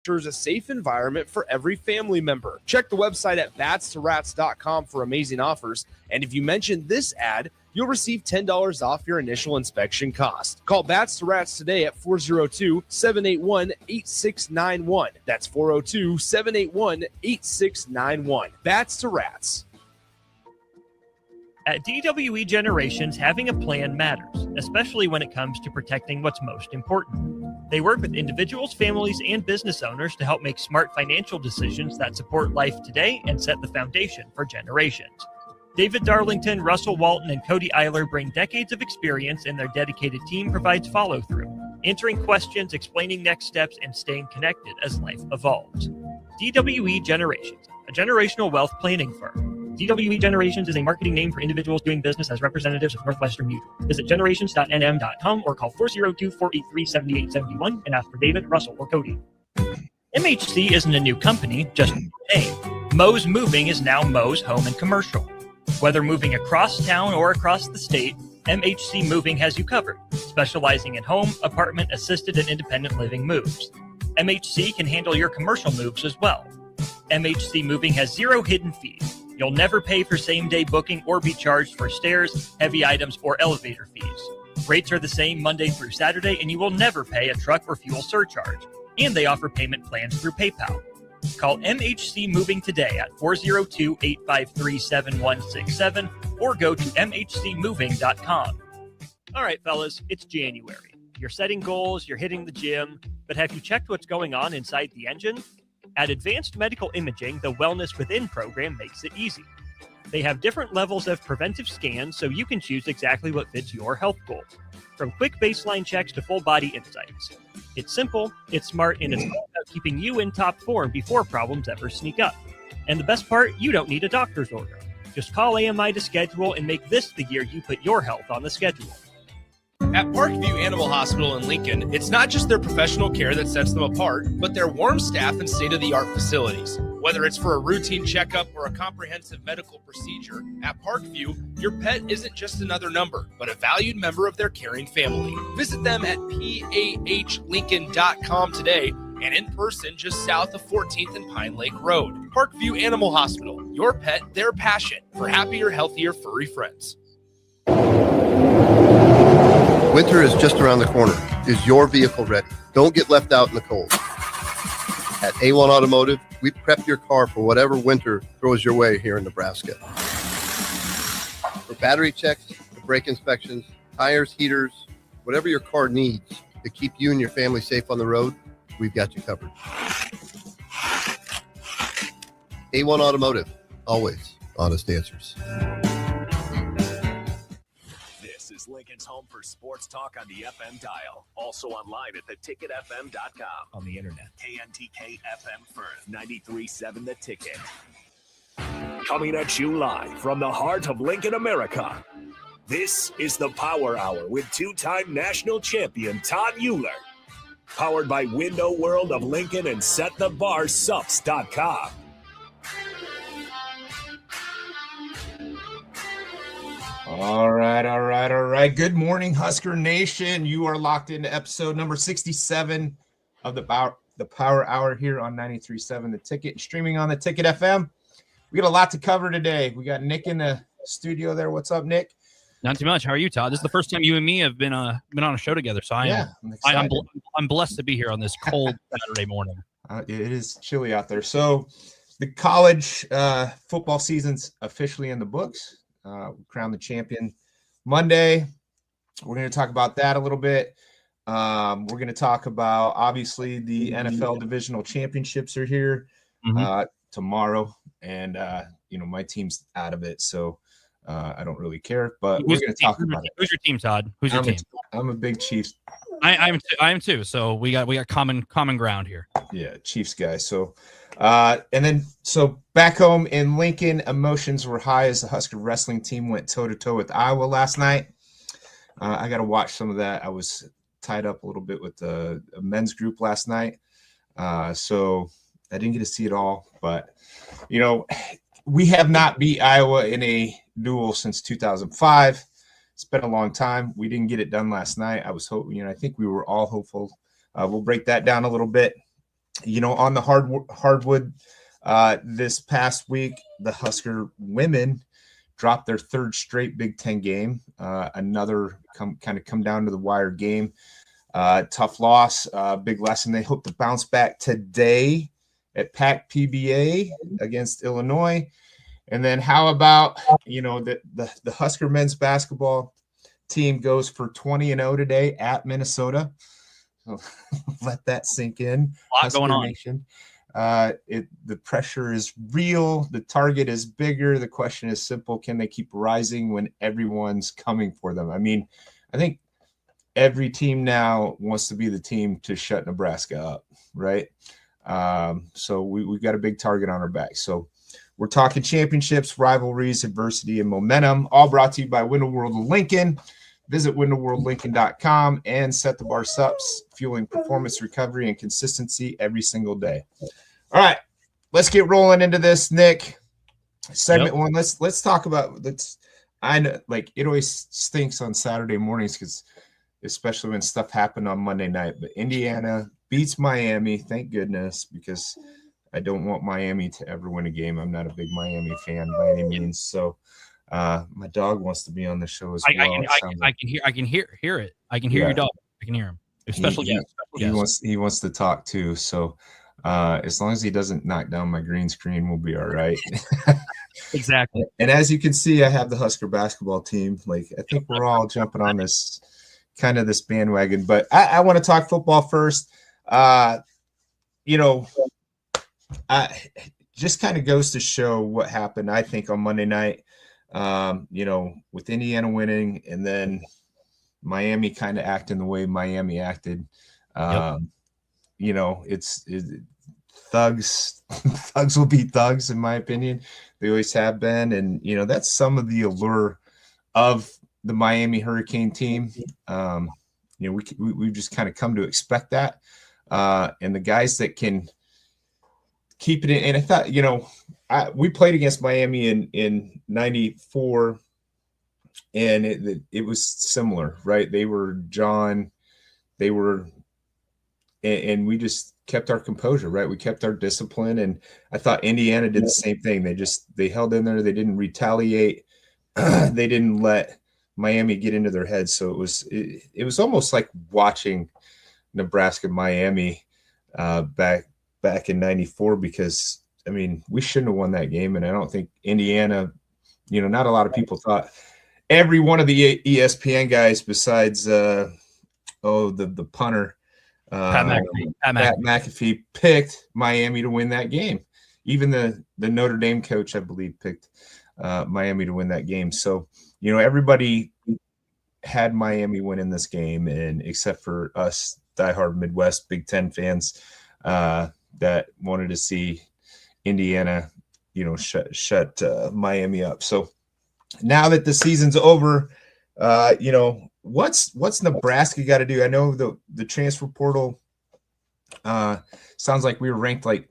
ensures a safe environment for every family member. Check the website at batstoRats.com for amazing offers. And if you mention this ad, you'll receive $10 off your initial inspection cost. Call Bats to Rats today at 402-781-8691. That's 402-781-8691. Bats to Rats. At DWE Generations, having a plan matters, especially when it comes to protecting what's most important. They work with individuals, families, and business owners to help make smart financial decisions that support life today and set the foundation for generations. David Darlington, Russell Walton, and Cody Uhlir bring decades of experience, and their dedicated team provides follow-through, answering questions, explaining next steps, and staying connected as life evolves. DWE Generations, a generational wealth planning firm. DWE Generations is a marketing name for individuals doing business as representatives of Northwestern Mutual. Visit generations.nm.com or call 402-483-7871 and ask for David, Russell, or Cody. MHC isn't a new company, just a new name. Moe's Moving is now Moe's Home and Commercial. Whether moving across town or across the state, MHC Moving has you covered, specializing in home, apartment, assisted, and independent living moves. MHC can handle your commercial moves as well. MHC Moving has zero hidden fees. You'll never pay for same-day booking or be charged for stairs, heavy items, or elevator fees. Rates are the same Monday through Saturday, and you will never pay a truck or fuel surcharge. And they offer payment plans through PayPal. Call MHC Moving today at 402-853-7167 or go to mhcmoving.com. All right, fellas, it's January. You're setting goals, you're hitting the gym, but have you checked what's going on inside the engine? At Advanced Medical Imaging, the Wellness Within program makes it easy. They have different levels of preventive scans so you can choose exactly what fits your health goals, from quick baseline checks to full body insights. It's simple, it's smart, and it's all about keeping you in top form before problems ever sneak up. And the best part, you don't need a doctor's order. Just call AMI to schedule and make this the year you put your health on the schedule. At Parkview Animal Hospital in Lincoln, it's not just their professional care that sets them apart, but their warm staff and state-of-the-art facilities. Whether it's for a routine checkup or a comprehensive medical procedure, at Parkview, your pet isn't just another number, but a valued member of their caring family. Visit them at pahlincoln.com today and in person just south of 14th and Pine Lake Road. Parkview Animal Hospital, your pet, their passion for happier, healthier, furry friends. Winter is just around the corner. Is your vehicle ready? Don't get left out in the cold. At A1 Automotive, we prep your car for whatever winter throws your way here in Nebraska. For battery checks, to brake inspections, tires, heaters, whatever your car needs to keep you and your family safe on the road, we've got you covered. A1 Automotive, always honest answers. Lincoln's home for sports talk on the FM dial. Also online at theticketfm.com. On the internet. KNTK FM Firth, 93.7 The Ticket. Coming at you live from the heart of Lincoln, America. This is the Power Hour with two-time national champion Todd Uhlir. Powered by Window World of Lincoln and SetTheBarSups.com. All right. Good morning, Husker Nation. You are locked into episode number 67 of the Power Hour here on 93.7 The Ticket, streaming on the Ticket FM. We got a lot to cover today. We got Nick in the studio there. What's up, Nick? Not too much. How are you, Todd? This is the first time you and me have been on a show together, so I'm blessed to be here on this cold Saturday morning. It is chilly out there. So the college football season's officially in the books. We crowned the champion Monday. We're going to talk about that a little bit. We're going to talk about, obviously, the NFL divisional championships are here tomorrow. And, my team's out of it, so I don't really care. But we're going to talk about it. Who's your team, Todd? Who's your team? I'm a big Chiefs. I am too. So we got common ground here. Yeah, Chiefs guy. So back home in Lincoln, emotions were high as the Husker wrestling team went toe-to-toe with Iowa last night. I got to watch some of that. I was tied up a little bit with the men's group last night, so I didn't get to see it all. But, we have not beat Iowa in a duel since 2005. It's been a long time. We didn't get it done last night. I was hoping, I think we were all hopeful. We'll break that down a little bit. On the hardwood this past week, the Husker women dropped their third straight Big Ten game. Another come down to the wire game. Tough loss, big lesson. They hope to bounce back today at Pac PBA against Illinois. And then how about, the Husker men's basketball team goes for 20-0 today at Minnesota. So let that sink in. A lot going on. Nation. The pressure is real. The target is bigger. The question is simple. Can they keep rising when everyone's coming for them? I mean, I think every team now wants to be the team to shut Nebraska up, right? So we've got a big target on our back. So we're talking championships, rivalries, adversity, and momentum, all brought to you by Window World of Lincoln. Visit windowworldlincoln.com and set the bar subs, fueling performance, recovery, and consistency every single day. All right, let's get rolling into this, Nick. Segment one. Let's talk about I know, like, it always stinks on Saturday mornings because especially when stuff happened on Monday night. But Indiana beats Miami, thank goodness, because I don't want Miami to ever win a game. I'm not a big Miami fan by any means. So my dog wants to be on the show as well. I can hear it. I can hear your dog. I can hear him. He wants to talk too. So as long as he doesn't knock down my green screen, we'll be all right. Exactly. And as you can see, I have the Husker basketball team. Like, I think we're all jumping on this bandwagon, but I want to talk football first. Just kind of goes to show what happened, I think, on Monday night, with Indiana winning and then Miami kind of acting the way Miami acted. It's thugs will be thugs, in my opinion. They always have been. And, that's some of the allure of the Miami Hurricane team. We've just kind of come to expect that. And the guys that can keep it in. And I thought, we played against Miami in 94, and it was similar, right? They were John, and we just kept our composure, right? We kept our discipline, and I thought Indiana did the same thing. They held in there. They didn't retaliate. They didn't let Miami get into their heads. So it was almost like watching Nebraska Miami back in 94, because I mean, we shouldn't have won that game. And I don't think Indiana, not a lot of people thought. Every one of the ESPN guys besides the punter, Pat McAfee, picked Miami to win that game. Even the Notre Dame coach, I believe, picked Miami to win that game. So, everybody had Miami win in this game, and except for us diehard Midwest Big Ten fans that wanted to see Indiana, shut Miami up. So now that the season's over, what's Nebraska got to do? I know the transfer portal sounds like we were ranked like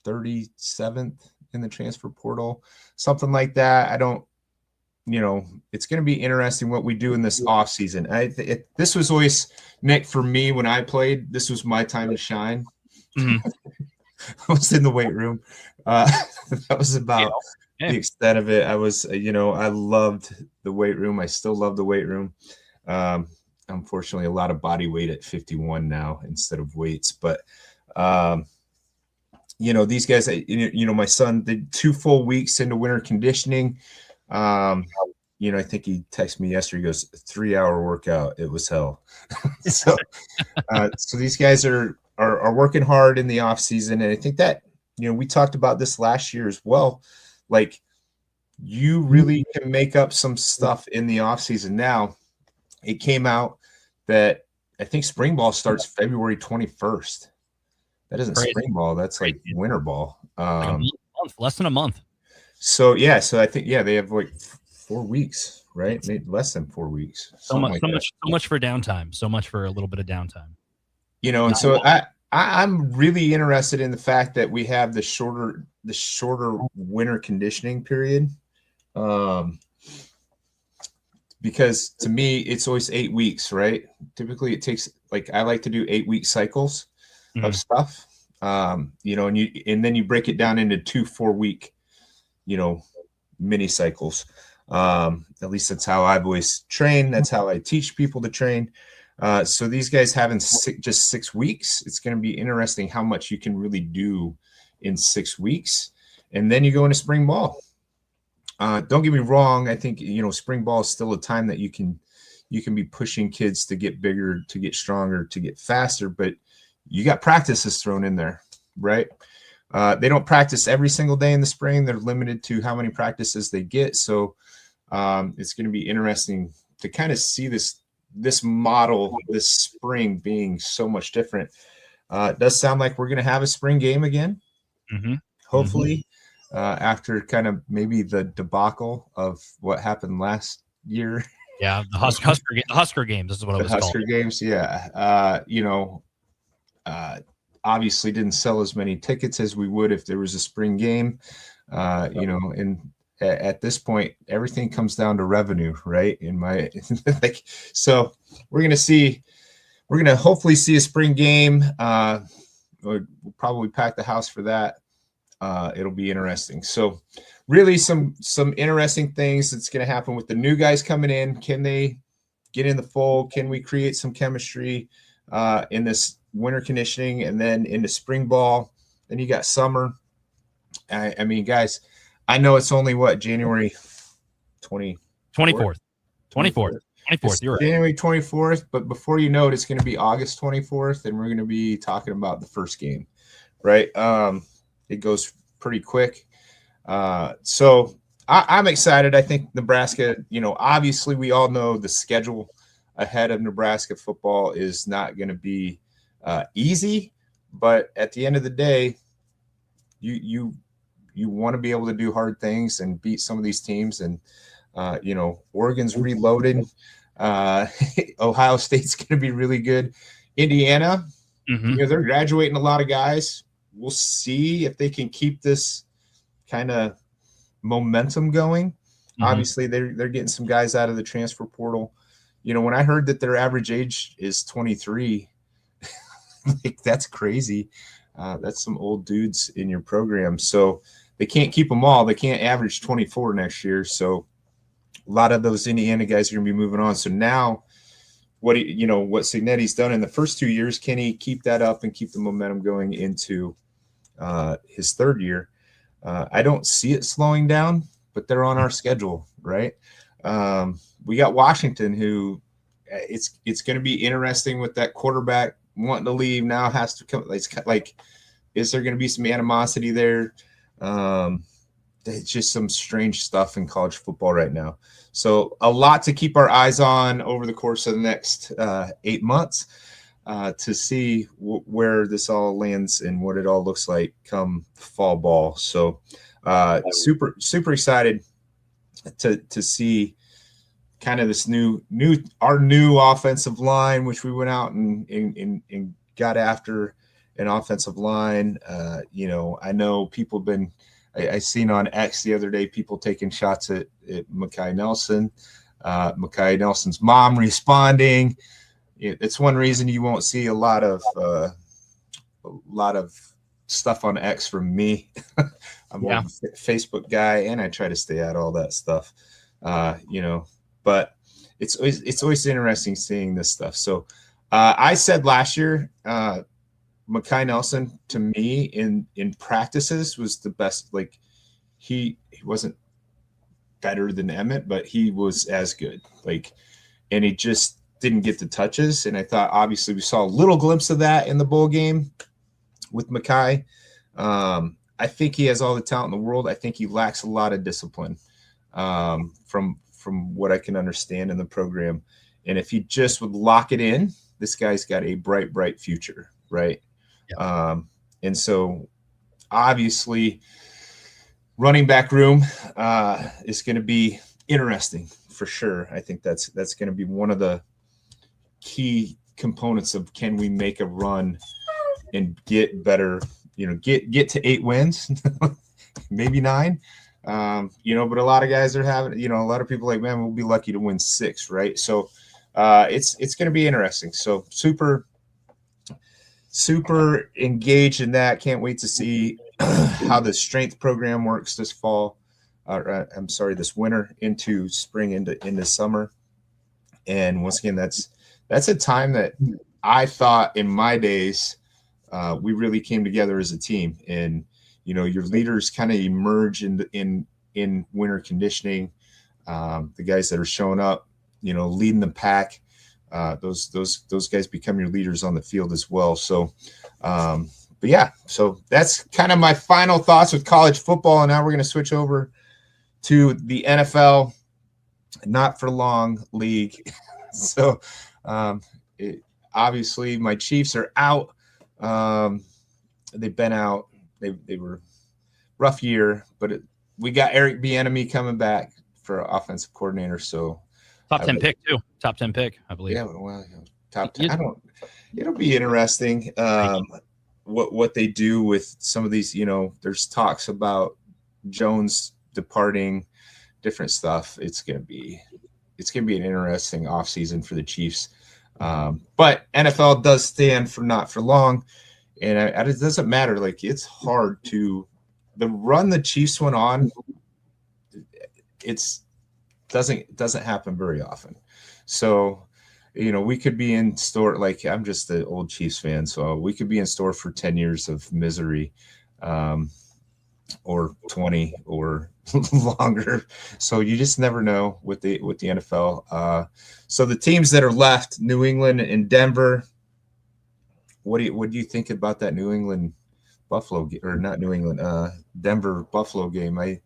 37th in the transfer portal, something like that. I don't, it's going to be interesting what we do in this off season. This was always, Nick, for me, when I played, this was my time to shine. Mm-hmm. I was in the weight room. That was about the extent of it. I was, I loved the weight room. I still love the weight room. Unfortunately, a lot of body weight at 51 now instead of weights. But, these guys, my son did 2 full weeks into winter conditioning. I think he texted me yesterday. He goes, 3-hour workout. It was hell. So these guys are working hard in the off season. And I think that, we talked about this last year as well. Like, you really can make up some stuff in the off season. Now, it came out that I think spring ball starts February 21st. That isn't spring ball. That's like winter ball. Like a month, less than a month. So I think, they have like 4 weeks, right? Maybe less than 4 weeks. So much for downtime. So much for a little bit of downtime. And so I'm really interested in the fact that we have the shorter winter conditioning period. Because to me, it's always 8 weeks, right? Typically it takes, like, I like to do 8-week cycles of stuff. and then you break it down into 2 4-week, mini cycles. At least that's how I've always trained. That's how I teach people to train. So these guys having just 6 weeks, it's going to be interesting how much you can really do in 6 weeks. And then you go into spring ball. Don't get me wrong. I think, spring ball is still a time that you can be pushing kids to get bigger, to get stronger, to get faster, but you got practices thrown in there, right? They don't practice every single day in the spring. They're limited to how many practices they get. So it's going to be interesting to kind of see this model this spring being so much different. It does sound like we're going to have a spring game again, hopefully, after kind of maybe the debacle of what happened last year. Yeah, the Husker games. This is what it was called. Husker games, yeah. Obviously didn't sell as many tickets as we would if there was a spring game. And at this point, everything comes down to revenue, right? So we're gonna hopefully see a spring game. We'll probably pack the house for that. It'll be interesting. So really some interesting things that's going to happen with the new guys coming in. Can they get in the fold? Can we create some chemistry in this winter conditioning and then into spring ball? Then you got summer. I mean, guys, I know it's only January 24th. You're right. January 24th, but before you know it, it's going to be August 24th, and we're going to be talking about the first game, right? It goes pretty quick. So I'm excited. I think Nebraska, obviously we all know the schedule ahead of Nebraska football is not going to be easy, but at the end of the day, you want to be able to do hard things and beat some of these teams. And, Oregon's reloaded. Ohio State's going to be really good. Indiana, they're graduating a lot of guys. We'll see if they can keep this kind of momentum going. Obviously, they're getting some guys out of the transfer portal. When I heard that their average age is 23, that's crazy. That's some old dudes in your program. So they can't keep them all. They can't average 24 next year. So a lot of those Indiana guys are going to be moving on. So now what Signetti's done in the first 2 years, can he keep that up and keep the momentum going into his third year? I don't see it slowing down, but they're on our schedule, right? We got Washington, who it's going to be interesting with that quarterback wanting to leave now, has to come. Is there going to be some animosity there? It's just some strange stuff in college football right now. So a lot to keep our eyes on over the course of the next 8 months to see where this all lands and what it all looks like come fall ball. So super, super excited to see kind of this our new offensive line, which we went out and got after an offensive line. I know people have been, I seen on X the other day, people taking shots at Mekhi Nelson, Mekhi Nelson's mom responding. It's one reason you won't see a lot of stuff on X from me. I'm a Facebook guy, and I try to stay out of all that stuff, but it's always interesting seeing this stuff. So I said last year, Mekhi Nelson to me in practices was the best. Like he wasn't better than Emmett, but he was as good. And he just didn't get the touches. And I thought obviously we saw a little glimpse of that in the bowl game with Mekhi. I think he has all the talent in the world. I think he lacks a lot of discipline from what I can understand in the program. And if he just would lock it in, this guy's got a bright, bright future, right? Yeah. And so obviously running back room is going to be interesting for sure. I think that's going to be one of the key components of, can we make a run and get better, get to 8 wins, maybe 9. But a lot of guys are having, a lot of people like, man, we'll be lucky to win 6, right? So it's going to be interesting. So super super engaged in that. Can't wait to see how the strength program works this fall. This winter into spring into summer. And once again, that's a time that I thought in my days we really came together as a team. And your leaders kind of emerge in winter conditioning. The guys that are showing up, leading the pack, those guys become your leaders on the field as well. So, but yeah, so that's kind of my final thoughts with college football. And now we're going to switch over to the NFL, not for long league. So, obviously my Chiefs are out. They've been out. They were rough year, but we got Eric Bieniemy coming back for offensive coordinator. So top 10 pick too. Top 10 pick, I believe. Yeah, well, top 10. It'll be interesting. What they do with some of these, there's talks about Jones departing, different stuff. It's gonna be an interesting offseason for the Chiefs. But NFL does stand for not for long, and it doesn't matter. Like, it's hard to the run the Chiefs went on. It's doesn't happen very often. So, we could be in store. Like, I'm just an old Chiefs fan, so we could be in store for 10 years of misery, or 20 or longer. So you just never know with the NFL. So the teams that are left, New England and Denver. What do you think about that New England Buffalo, or not New England, Denver Buffalo game? I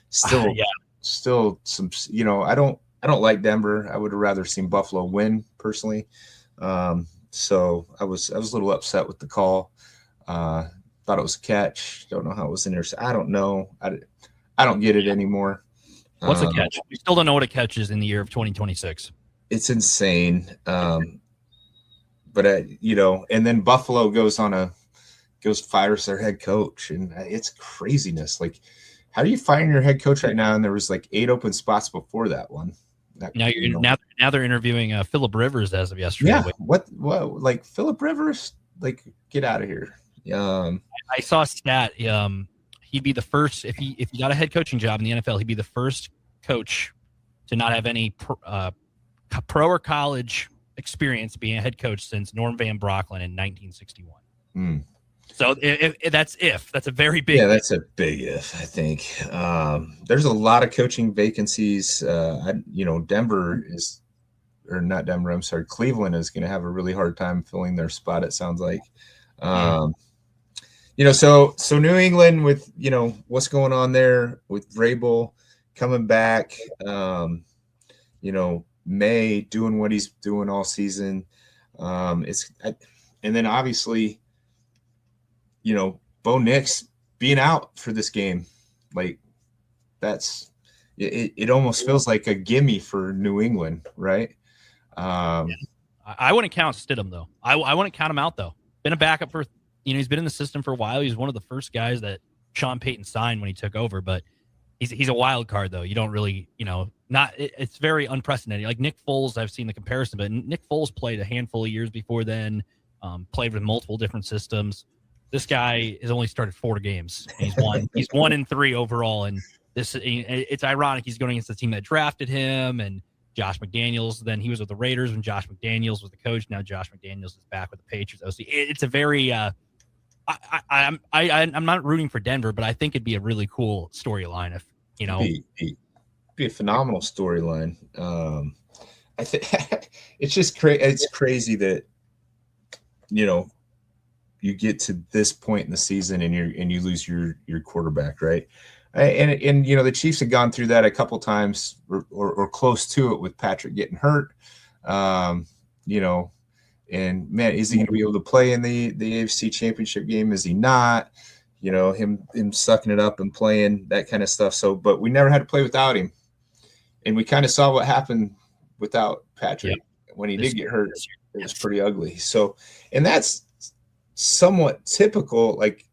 still some, I don't like Denver. I would have rather seen Buffalo win personally. So I was a little upset with the call. Thought it was a catch. Don't know how it was in there. So I don't know. I don't get it anymore. What's a catch? We still don't know what a catch is in the year of 2026. It's insane. But and then Buffalo fires their head coach, and it's craziness. Like, how do you fire your head coach right now? And there was like 8 open spots before that one. Now they're interviewing Phillip Rivers as of yesterday. Yeah. What like Phillip Rivers? Like, get out of here. I saw a stat. He'd be the first if he got a head coaching job in the NFL. He'd be the first coach to not have any pro or college experience being a head coach since Norm Van Brocklin in 1961. So that's a very big. Yeah, that's a big if. I think there's a lot of coaching vacancies. Denver is, or not Denver. I'm sorry, Cleveland is going to have a really hard time filling their spot. It sounds like. So New England with, what's going on there with Vrabel coming back, May doing what he's doing all season. And then obviously, Bo Nix being out for this game, like, that's it almost feels like a gimme for New England, right? I wouldn't count Stidham though. I wouldn't count him out though. Been a backup for, he's been in the system for a while. He's one of the first guys that Sean Payton signed when he took over, but he's a wild card though. You don't really, it's very unprecedented. Like Nick Foles, I've seen the comparison, but Nick Foles played a handful of years before then, played with multiple different systems. This guy has only started 4 games. And he's 1-3 overall. And it's ironic. He's going against the team that drafted him and Josh McDaniels. Then he was with the Raiders when Josh McDaniels was the coach. Now Josh McDaniels is back with the Patriots. OC. It's a very, I'm not rooting for Denver, but I think it'd be a really cool storyline if, be a phenomenal storyline. I think it's just it's crazy that, you get to this point in the season and you lose your quarterback, right? And the Chiefs have gone through that a couple times or close to it with Patrick getting hurt. And man, is he going to be able to play in the AFC Championship game? Is he not? Him sucking it up and playing that kind of stuff. So, but we never had to play without him, and we kind of saw what happened without Patrick when he did get hurt. It was pretty ugly. So, and that's somewhat typical. Like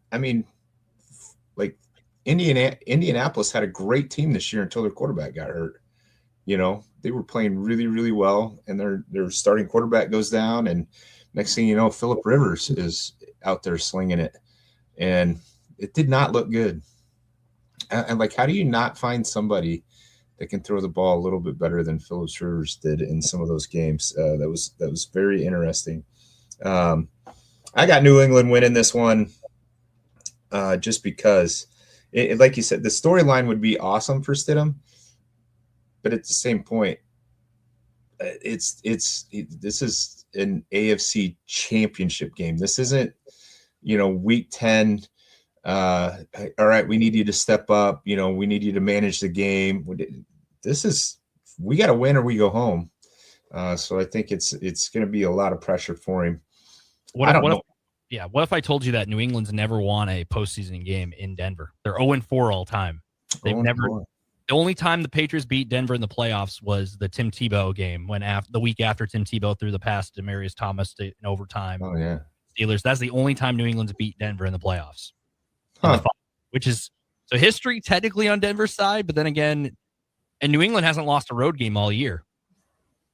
Indianapolis had a great team this year until their quarterback got hurt. They were playing really, really well, and their starting quarterback goes down, and next thing you know, Phillip Rivers out there slinging it, and it did not look good. And like, how do you not find somebody that can throw the ball a little bit better than Phillips Rivers did in some of those games? That was very interesting. I got New England winning this one just because, like you said, the storyline would be awesome for Stidham, but at the same point, this is an AFC championship game. This isn't, week 10. All right, we need you to step up. We need you to manage the game. We got to win or we go home. So I think it's going to be a lot of pressure for him. What if I told you that New England's never won a postseason game in Denver? They're 0-4 all time. They've never. The only time the Patriots beat Denver in the playoffs was the Tim Tebow game when the week after Tim Tebow threw the pass to Demarius Thomas in overtime. Oh yeah, Steelers. That's the only time New England's beat Denver in the playoffs. Huh. Which is so history technically on Denver's side, but then again, and New England hasn't lost a road game all year.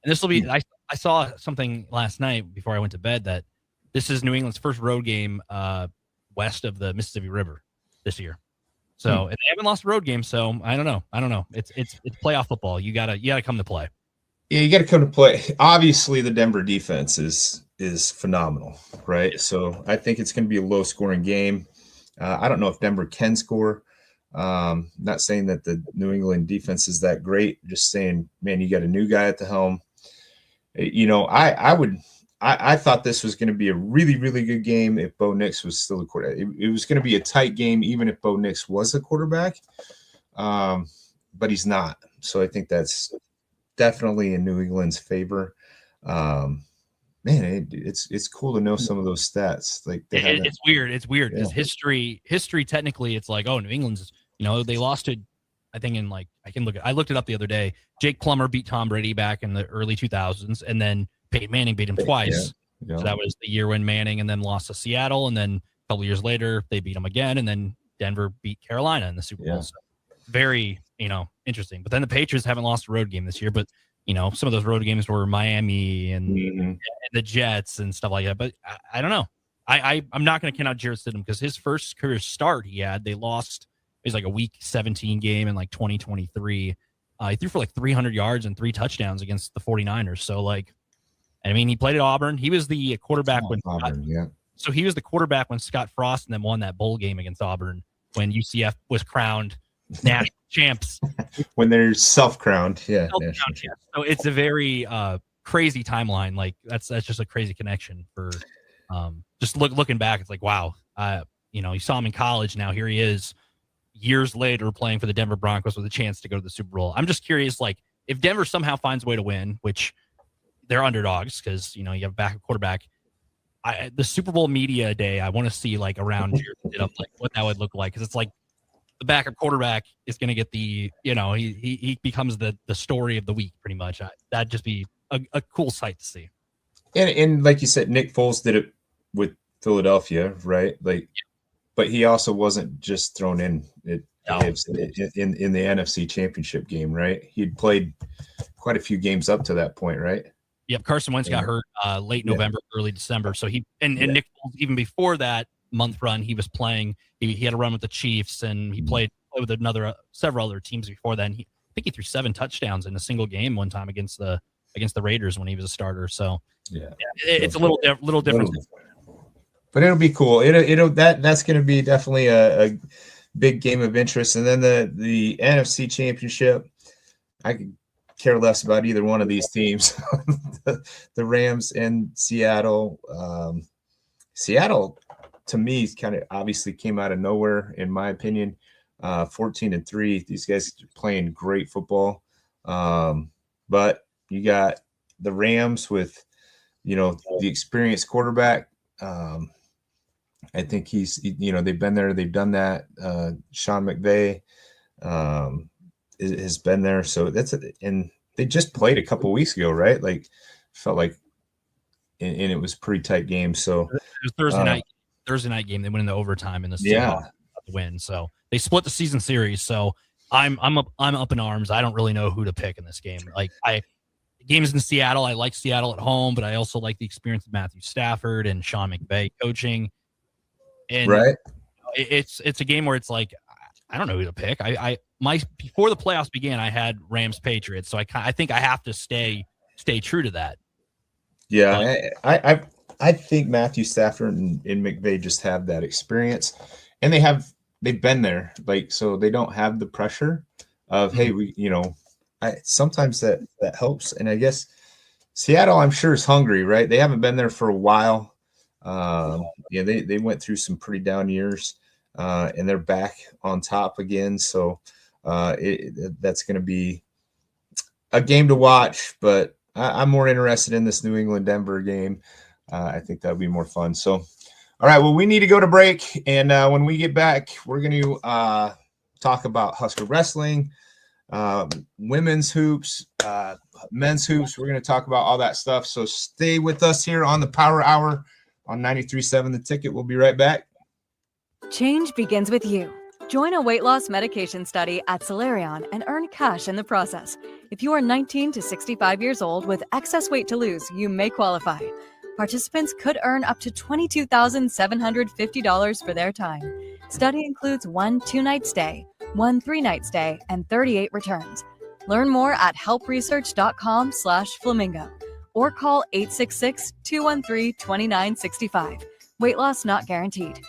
And this will be. I saw something last night before I went to bed that this is New England's first road game west of the Mississippi River this year. So and they haven't lost a road game. So I don't know. It's playoff football. You gotta come to play. Yeah, you gotta come to play. Obviously, the Denver defense is phenomenal, right? So I think it's going to be a low scoring game. I don't know if Denver can score. Not saying that the New England defense is that great. Just saying, man, you got a new guy at the helm. I thought this was going to be a really, really good game if Bo Nix was still a quarterback. It was going to be a tight game even if Bo Nix was a quarterback, but he's not. So I think that's definitely in New England's favor. Man, it's cool to know some of those stats. Like it's weird. It's weird because history technically it's like, oh, New England's, they lost to, I think I looked it up the other day. Jake Plummer beat Tom Brady back in the early 2000s, and then Peyton Manning beat him twice. Yeah. So that was the year when Manning and then lost to Seattle, and then a couple years later they beat him again, and then Denver beat Carolina in the Super Bowl. So very, interesting. But then the Patriots haven't lost a road game this year, but some of those road games were Miami and the Jets and stuff like that. But I don't know. I'm not going to count out Jarrett Stidham because his first career start they lost. It was like a week 17 game in like 2023. He threw for like 300 yards and 3 touchdowns against the 49ers. So he played at Auburn. He was the quarterback So he was the quarterback when Scott Frost and them won that bowl game against Auburn when UCF was crowned national champs. When they're self-crowned, self-crowned champs. So it's a very crazy timeline. Like that's just a crazy connection for just looking back. It's like, wow, you saw him in college. Now here he is years later playing for the Denver Broncos with a chance to go to the Super Bowl. I'm just curious, like if Denver somehow finds a way to win, which they're underdogs because, you have a backup quarterback. The Super Bowl media day, I want to see like around like what that would look like. Cause it's like the backup quarterback is going to get the, he becomes the story of the week pretty much. That'd just be a cool sight to see. And like you said, Nick Foles did it with Philadelphia, right? But he also wasn't just thrown in in the NFC Championship game, right? He'd played quite a few games up to that point, right? Yep, Carson Wentz got hurt late November, early December. So Nick Foles, even before that month run, he was playing. He had a run with the Chiefs, and he played with several other teams before then. I think he threw 7 touchdowns in a single game one time against the Raiders when he was a starter. So it's a little different. But it'll be cool. That's going to be definitely a big game of interest. And then the NFC Championship, I could care less about either one of these teams. the Rams and Seattle. Seattle, to me, kind of obviously came out of nowhere, in my opinion. 14-3. These guys are playing great football. But you got the Rams with, the experienced quarterback. I think they've been there, they've done that. Sean McVay has been there. So and they just played a couple weeks ago, right? Like felt like, and it was a pretty tight game. So it was Thursday night game. They went into overtime in the Seahawks win. So they split the season series. So I'm up in arms. I don't really know who to pick in this game. Like games in Seattle. I like Seattle at home, but I also like the experience of Matthew Stafford and Sean McVay coaching. And right. It's a game where it's like, I don't know who to pick. Before the playoffs began, I had Rams Patriots, so I think I have to stay true to that. Yeah, I think Matthew Stafford and McVay just have that experience, and they've been there, like, so they don't have the pressure of hey, sometimes that helps. And I guess Seattle, I'm sure, is hungry, right? They haven't been there for a while. They went through some pretty down years, and they're back on top again. So that's going to be a game to watch, but I'm more interested in this New England Denver game. I think that'll be more fun. So, all right, well, we need to go to break. And when we get back, we're going to talk about Husker wrestling, women's hoops, men's hoops. We're going to talk about all that stuff. So stay with us here on the Power Hour on 93.7 The Ticket. We'll be right back. Change begins with you. Join a weight loss medication study at Solarion and earn cash in the process. If you are 19 to 65 years old with excess weight to lose, you may qualify. Participants could earn up to $22,750 for their time. Study includes 1 2-night stay, 1 3-night stay, and 38 returns. Learn more at helpresearch.com/flamingo or call 866-213-2965. Weight loss not guaranteed.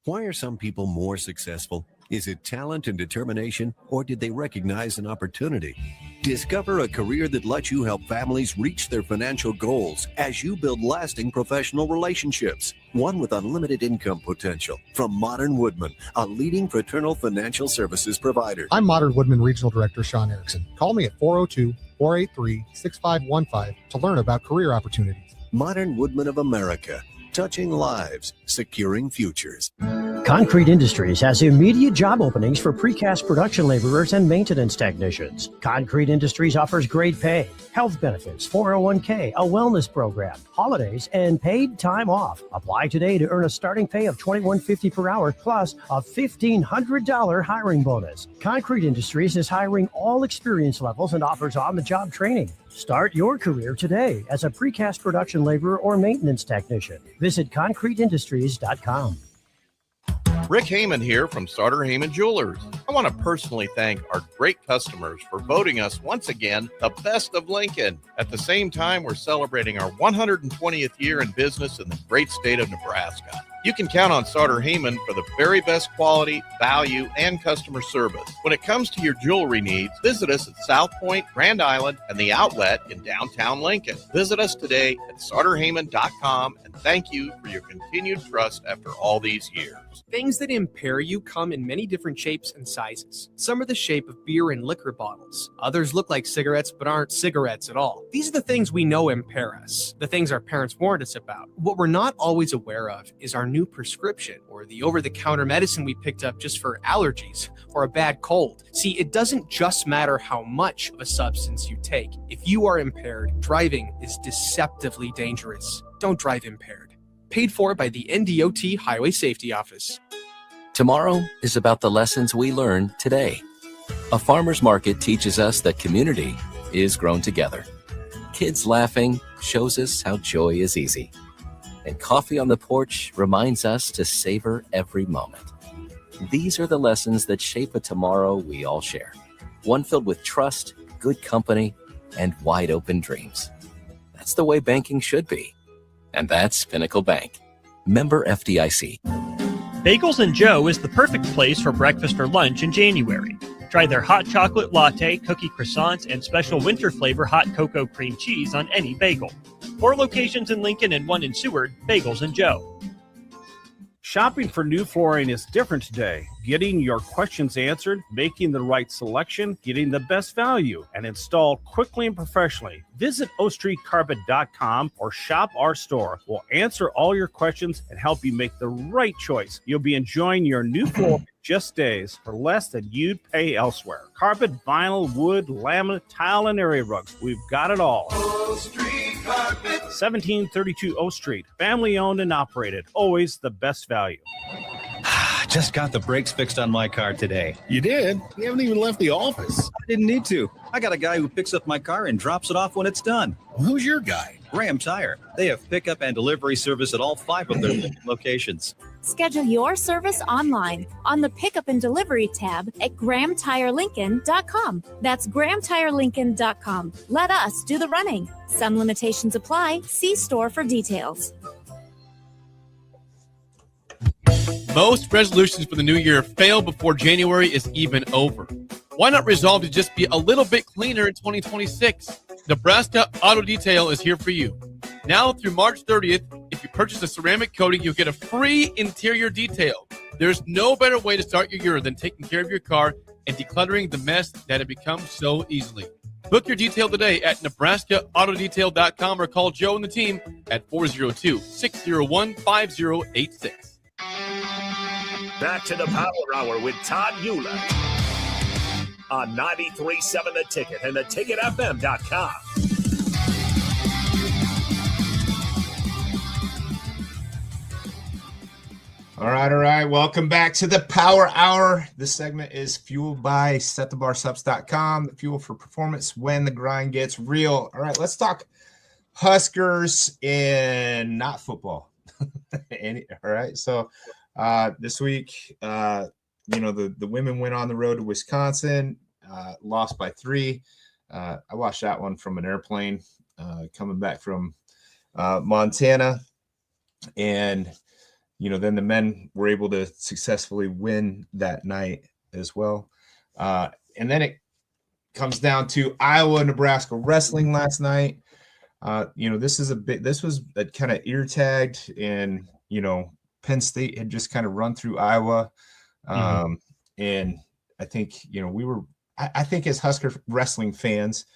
Why are some people more successful? Is it talent and determination, or did they recognize an opportunity? Discover a career that lets you help families reach their financial goals as you build lasting professional relationships. One with unlimited income potential. From Modern Woodman, a leading fraternal financial services provider. I'm Modern Woodman Regional Director Sean Erickson. Call me at 402-483-6515 to learn about career opportunities. Modern Woodman of America. Touching lives, securing futures. Concrete Industries has immediate job openings for precast production laborers and maintenance technicians. Concrete Industries offers great pay, health benefits, 401k, a wellness program, holidays, and paid time off. Apply today to earn a starting pay of $21.50 per hour plus a $1,500 hiring bonus. Concrete Industries is hiring all experience levels and offers on-the-job training. Start your career today as a precast production laborer or maintenance technician. Visit concreteindustries.com. Rick Heyman here from Sartor Heyman Jewelers. I want to personally thank our great customers for voting us once again the best of Lincoln. At the same time, we're celebrating our 120th year in business in the great state of Nebraska. You can count on Sartor Heyman for the very best quality, value, and customer service. When it comes to your jewelry needs, visit us at South Point, Grand Island, and the Outlet in downtown Lincoln. Visit us today at sartorheyman.com, and thank you for your continued trust after all these years. Things that impair you come in many different shapes and sizes. Some are the shape of beer and liquor bottles. Others look like cigarettes but aren't cigarettes at all. These are the things we know impair us, the things our parents warned us about. What we're not always aware of is our new prescription or the over-the-counter medicine we picked up just for allergies or a bad cold. See, it doesn't just matter how much of a substance you take. If you are impaired, driving is deceptively dangerous. Don't drive impaired. Paid for by the NDOT Highway Safety Office. Tomorrow is about the lessons we learn today. A farmer's market teaches us that community is grown together. Kids laughing shows us how joy is easy. And coffee on the porch reminds us to savor every moment. These are the lessons that shape a tomorrow we all share. One filled with trust, good company, and wide open dreams. That's the way banking should be. And that's Pinnacle Bank. Member FDIC. Bagels and Joe is the perfect place for breakfast or lunch in January. Try their hot chocolate latte, cookie croissants, and special winter flavor hot cocoa cream cheese on any bagel. 4 locations in Lincoln and 1 in Seward. Bagels and Joe. Shopping for new flooring is different today. Getting your questions answered, making the right selection, getting the best value, and installed quickly and professionally. Visit ostreetcarpet.com or shop our store. We'll answer all your questions and help you make the right choice. You'll be enjoying your new floor in just days for less than you'd pay elsewhere. Carpet, vinyl, wood, laminate, tile, and area rugs. We've got it all. O Street Carpet. 1732 O Street. Family owned and operated. Always the best value. Just got the brakes fixed on my car today. You did? You haven't even left the office. I didn't need to. I got a guy who picks up my car and drops it off when it's done. Well, who's your guy? Graham Tire. They have pickup and delivery service at all 5 of their locations. Schedule your service online on the Pickup and Delivery tab at GrahamTireLincoln.com. That's GrahamTireLincoln.com. Let us do the running. Some limitations apply. See store for details. Most resolutions for the new year fail before January is even over. Why not resolve to just be a little bit cleaner in 2026? Nebraska Auto Detail is here for you. Now through March 30th, if you purchase a ceramic coating, you'll get a free interior detail. There's no better way to start your year than taking care of your car and decluttering the mess that it becomes so easily. Book your detail today at NebraskaAutoDetail.com or call Joe and the team at 402-601-5086. Back to the Power Hour with Todd Uhlir on 93.7 The Ticket and theticketfm.com. All right. Welcome back to the Power Hour. This segment is fueled by setthebarsubs.com, the fuel for performance when the grind gets real. All right, let's talk Huskers in not football. All right, so this week, the women went on the road to Wisconsin, lost by 3. I watched that one from an airplane coming back from Montana, and then the men were able to successfully win that night as well. And then it comes down to Iowa, Nebraska wrestling last night. This was a kind of ear tagged, and, Penn State had just kind of run through Iowa. And I think, I think as Husker wrestling fans,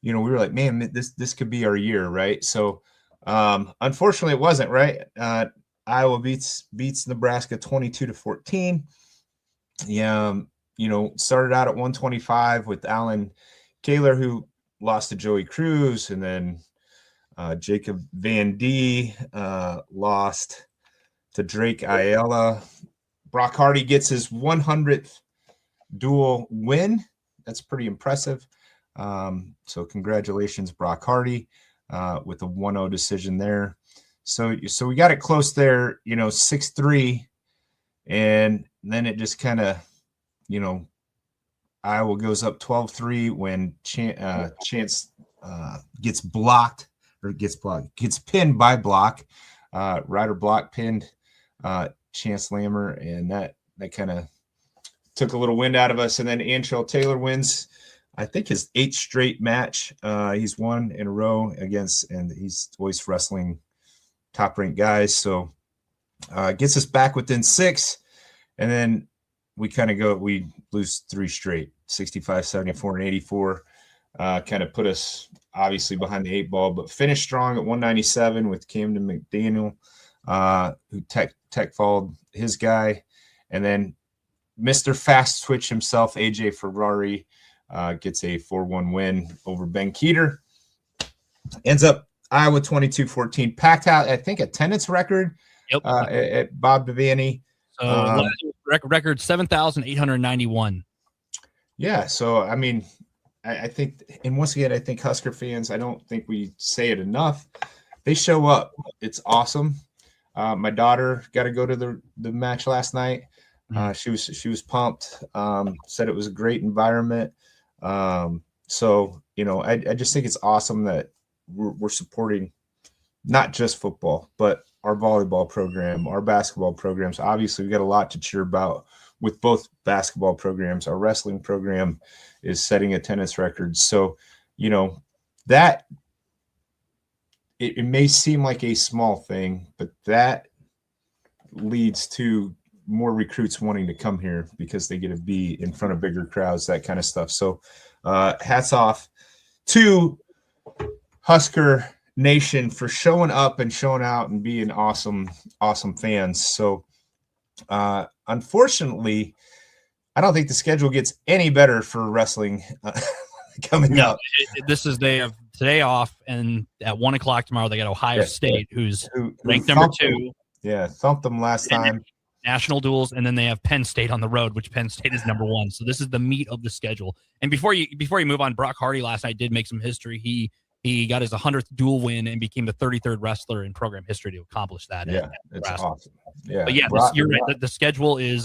we were like, man, this could be our year. Right. So unfortunately it wasn't, right. Iowa beats Nebraska 22-14. Yeah, started out at 125 with Alan Kaler, who lost to Joey Cruz, and then Jacob Van D lost to Drake Ayala. Brock Hardy gets his 100th dual win. That's pretty impressive. So congratulations, Brock Hardy, with a 1-0 decision there. So we got it close there, 6-3, and then it just kind of, Iowa goes up 12-3 when Chance gets pinned by Block. Ryder Block pinned Chance Lammer, and that kind of took a little wind out of us. And then Anshel Taylor wins, I think, his 8th straight match. He's won in a row and he's always wrestling top-ranked guys. So gets us back within 6, and then we lose 3 straight, 65, 74, and 84. Kind of put us obviously behind the 8 ball, but finished strong at 197 with Camden McDaniel, who tech followed his guy. And then Mr. Fast Twitch himself, AJ Ferrari, gets a 4-1 win over Ben Keeter. Ends up Iowa 22-14. Packed out, I think, attendance record at Bob Devaney. So record 7,891. Yeah. So, I mean, I think, and once again, I think Husker fans, I don't think we say it enough. They show up. It's awesome. My daughter got to go to the match last night. She was pumped. Said it was a great environment. So, I just think it's awesome that we're supporting not just football, but our volleyball program, our basketball programs. Obviously, we got a lot to cheer about with both basketball programs. Our wrestling program is setting attendance records. So, that it may seem like a small thing, but that leads to more recruits wanting to come here because they get to be in front of bigger crowds, that kind of stuff. So hats off to Husker Nation for showing up and showing out and being awesome fans. So unfortunately, I don't think the schedule gets any better for wrestling coming up. They have today off, and at 1:00 tomorrow they got Ohio State, who's ranked number 2. Yeah, thumped them last time. National duels, and then they have Penn State on the road, which Penn State is number 1. So this is the meat of the schedule. And before you move on, Brock Hardy last night did make some history. He He got his 100th dual win and became the 33rd wrestler in program history to accomplish that. Yeah, it's awesome. Yeah, but yeah, you're right. The schedule is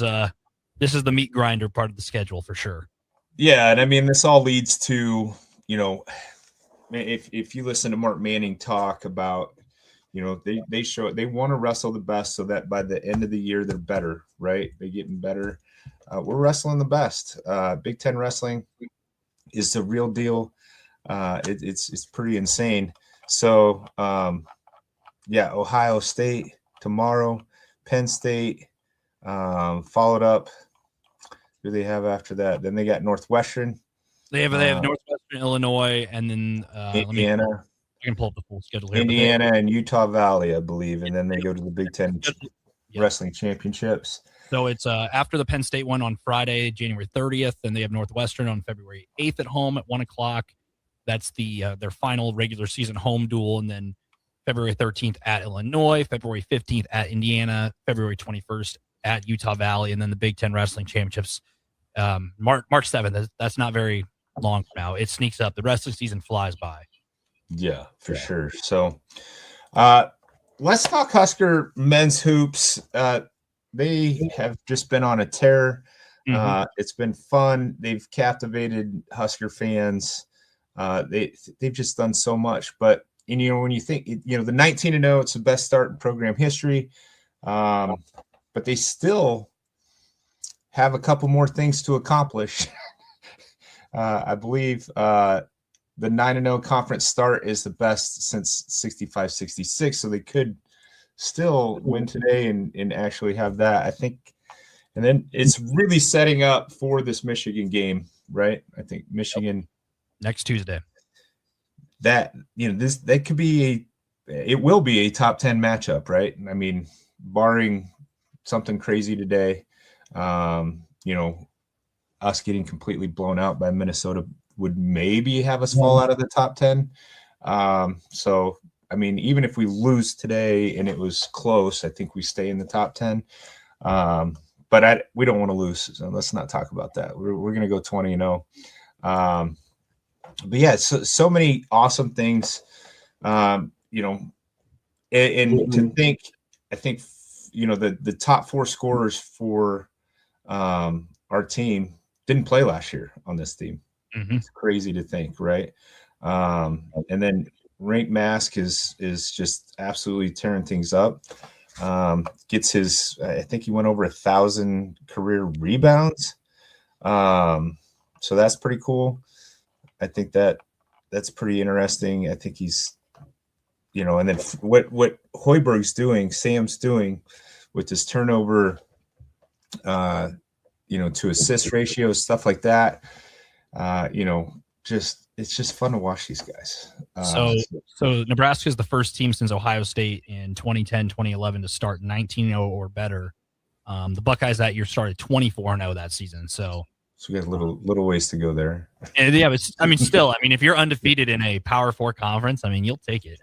this is the meat grinder part of the schedule for sure. Yeah, and I mean this all leads to, you know, if you listen to Mark Manning talk about, you know, they want to wrestle the best so that by the end of the year they're better, right? They're getting better. We're wrestling the best. Big Ten wrestling is the real deal. It's pretty insane. So yeah, Ohio State tomorrow, Penn State, followed up. Who do they have after that? Then they got Northwestern. They have Northwestern Illinois, and then Indiana. I can pull up the full schedule here. Indiana and Utah Valley, I believe, and then they go to the Big Ten Wrestling Championships. So it's after the Penn State one on Friday, January 30th, and they have Northwestern on February 8th at home at 1:00. That's their final regular season home duel, and then February 13th at Illinois, February 15th at Indiana, February 21st at Utah Valley, and then the Big Ten Wrestling Championships March 7th. That's not very long from now. It sneaks up. The wrestling season flies by. Yeah, for sure. So let's talk Husker men's hoops. They have just been on a tear. It's been fun. They've captivated Husker fans. They've just done so much. But when you think, the 19-0, it's the best start in program history. But they still have a couple more things to accomplish. I believe the 9-0 conference start is the best since 65-66. So they could still win today and actually have that, I think. And then it's really setting up for this Michigan game, right? I think Michigan next Tuesday. That could be it will be a top 10 matchup, right? I mean, barring something crazy today, us getting completely blown out by Minnesota would maybe have us fall out of the top 10. So, I mean, even if we lose today and it was close, I think we stay in the top 10. But we don't want to lose, so let's not talk about that. We're going to go 20-0. But yeah, so many awesome things, and to think, I think, the top 4 scorers for our team didn't play last year on this team. It's crazy to think, right? And then Rank Mask is just absolutely tearing things up. Gets his, I think he went over 1,000 career rebounds. So that's pretty cool. I think that's pretty interesting. I think he's, and then what Hoiberg's doing, Sam's doing with his turnover, to assist ratio, stuff like that. It's just fun to watch these guys. So Nebraska is the first team since Ohio State in 2010, 2011 to start 19-0 or better. The Buckeyes that year started 24-0 that season. So we got a little ways to go there. And yeah, but if you're undefeated in a Power 4 conference, you'll take it.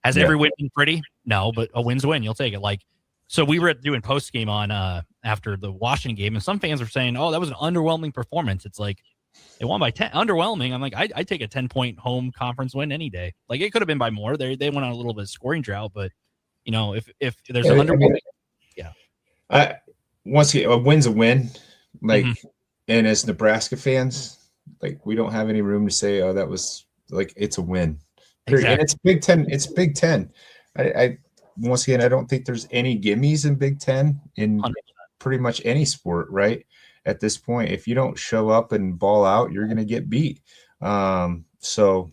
Has every win been pretty? No, but a win's a win. You'll take it. So we were doing post game on after the Washington game, and some fans were saying, "Oh, that was an underwhelming performance." It's like they won by 10. Underwhelming. I'm like, I'd take a 10-point home conference win any day. Like it could have been by more. They went on a little bit of scoring drought, but if there's an underwhelming, once again, a win's a win. And as Nebraska fans, we don't have any room to say, "Oh, that was it's a win." Exactly. And it's Big Ten. It's Big Ten. I once again, I don't think there's any gimmies in Big Ten in 100%. Pretty much any sport, right? At this point, if you don't show up and ball out, you're going to get beat. So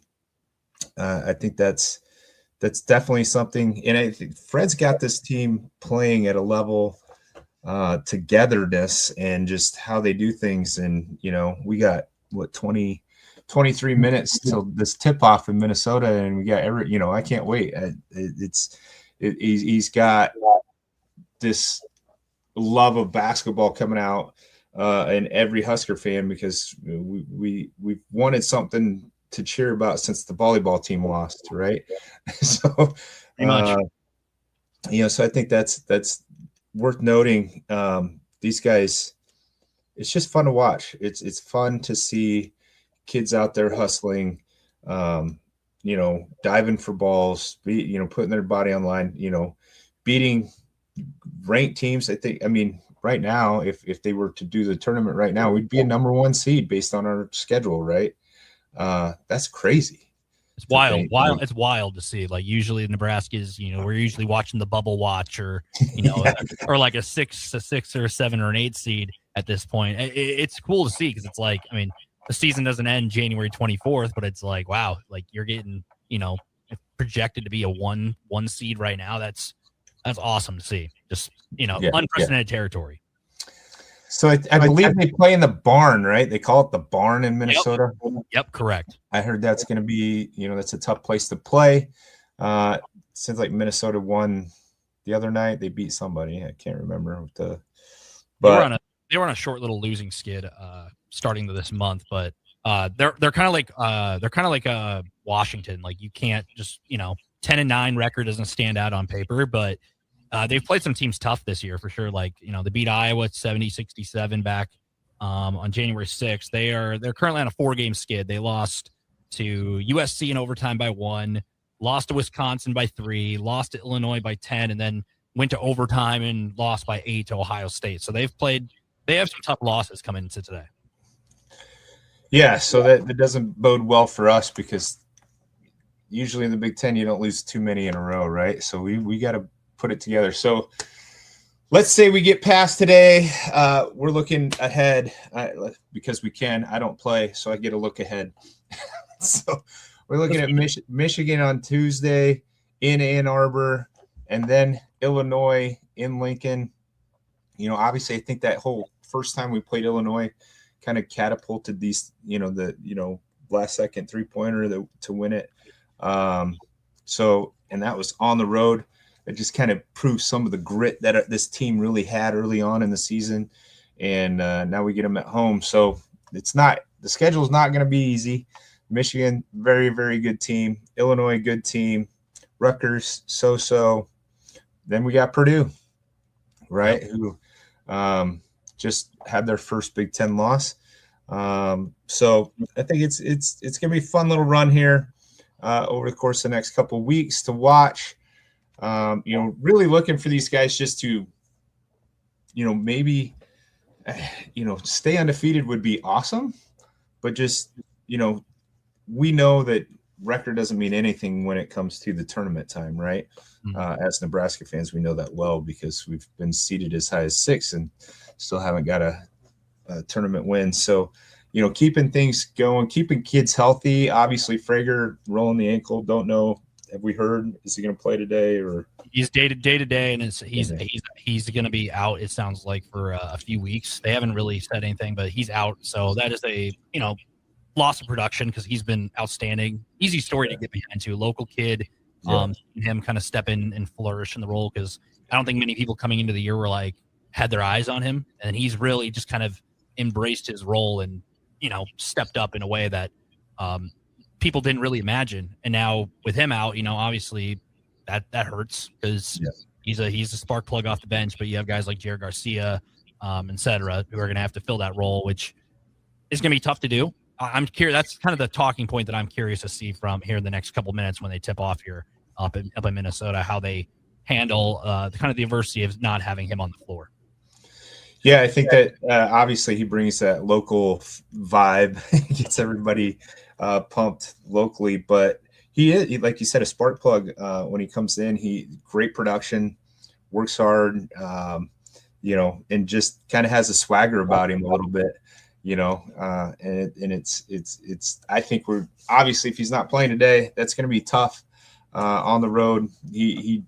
I think that's definitely something. And I think Fred's got this team playing at a level. Togetherness and just how they do things. And, we got 23 minutes till this tip off in Minnesota. And we got I can't wait. He's got this love of basketball coming out in every Husker fan, because we've wanted something to cheer about since the volleyball team lost. Right. So, pretty much. So I think that's worth noting. These guys, it's just fun to watch. It's fun to see kids out there hustling. diving for balls, putting their body on line, beating ranked teams. Right now, if they were to do the tournament right now, we'd be a number 1 seed based on our schedule, right? That's crazy. It's wild. It's wild to see. Like usually Nebraska's, we're usually watching the bubble watch or, or like a 6 or a 7 or an 8 seed at this point. It's cool to see because it's like, the season doesn't end January 24th, but it's like, wow, like you're getting, projected to be a one seed right now. That's awesome to see. Just, unprecedented territory. So I believe they play in the barn, right? They call it the barn in Minnesota. Yep, correct. I heard that's going to be, that's a tough place to play. Seems like Minnesota won the other night. They beat somebody. I can't remember. They were on a short little losing skid starting this month, but they're kind of like Washington. Like you can't just 10-9 record doesn't stand out on paper, but they've played some teams tough this year for sure. Like, they beat Iowa 70-67 back on January 6th. They're currently on a 4-game skid. They lost to USC in overtime by 1, lost to Wisconsin by 3, lost to Illinois by 10, and then went to overtime and lost by 8 to Ohio State. So they have some tough losses coming into today. Yeah, so that doesn't bode well for us because usually in the Big Ten you don't lose too many in a row, right? So we got to put it together. So let's say we get past today. We're looking ahead because we can. I don't play, so I get a look ahead. So we're looking at Michigan on Tuesday in Ann Arbor, and then Illinois in Lincoln. Obviously, I think that whole first time we played Illinois kind of catapulted these, the last second 3-pointer to win it. And that was on the road. It just kind of proves some of the grit that this team really had early on in the season. And now we get them at home. So the schedule is not going to be easy. Michigan, very, very good team. Illinois, good team. Rutgers, so-so. Then we got Purdue, right? Yep. Who just had their first Big Ten loss. So I think it's going to be a fun little run here over the course of the next couple of weeks to watch. Really looking for these guys just to, maybe, stay undefeated would be awesome, but just, we know that record doesn't mean anything when it comes to the tournament time, right? Mm-hmm. As Nebraska fans, we know that well because we've been seeded as high as 6 and still haven't got a tournament win. So, keeping things going, keeping kids healthy. Obviously, Frager rolling the ankle. Don't know. Have we heard? Is he going to play today or? He's day to day, and he's going to be out. It sounds like for a few weeks. They haven't really said anything, but he's out. So that is a loss of production because he's been outstanding. Easy story to get behind to. Local kid, him kind of step in and flourish in the role because I don't think many people coming into the year were had their eyes on him, and he's really just kind of embraced his role and stepped up in a way that people didn't really imagine. And now with him out, obviously that hurts because he's a spark plug off the bench, but you have guys like Jared Garcia, et cetera, who are going to have to fill that role, which is going to be tough to do. I'm curious. That's kind of the talking point that I'm curious to see from here in the next couple minutes when they tip off here up in Minnesota, how they handle the kind of the adversity of not having him on the floor. Yeah, I think that obviously he brings that local vibe, gets everybody pumped locally. But he is, like you said, a spark plug when he comes in. He great production, works hard, and just kind of has a swagger about him a little bit. And it's I think we're obviously if he's not playing today, that's going to be tough on the road. He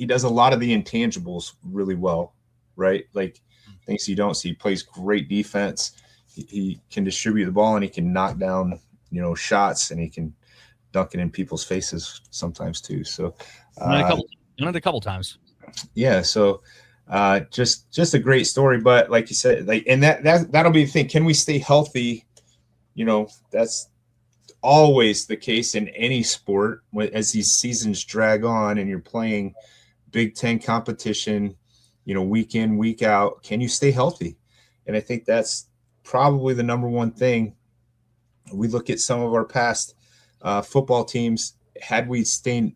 does a lot of the intangibles really well, right? Like things you don't see. He plays great defense. He can distribute the ball and he can knock down, shots and he can dunk it in people's faces sometimes too. So another couple times. Yeah. So just a great story, but like you said, and that'll be the thing. Can we stay healthy? That's always the case in any sport as these seasons drag on and you're playing Big Ten competition, week in, week out. Can you stay healthy? And I think that's probably the number one thing. We look at some of our past football teams, had we stayed,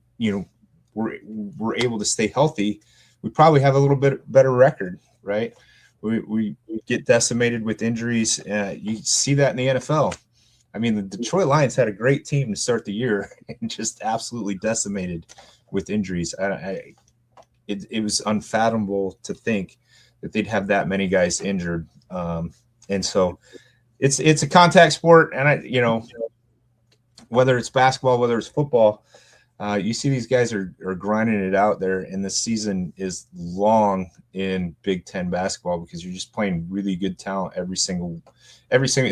we're able to stay healthy, we probably have a little bit better record, right? We get decimated with injuries. You see that in the NFL. I mean, the Detroit Lions had a great team to start the year and just absolutely decimated with injuries. It was unfathomable to think that they'd have that many guys injured. And so it's a contact sport. And whether it's basketball, whether it's football, you see these guys are grinding it out there, and the season is long in Big Ten basketball because you're just playing really good talent every single,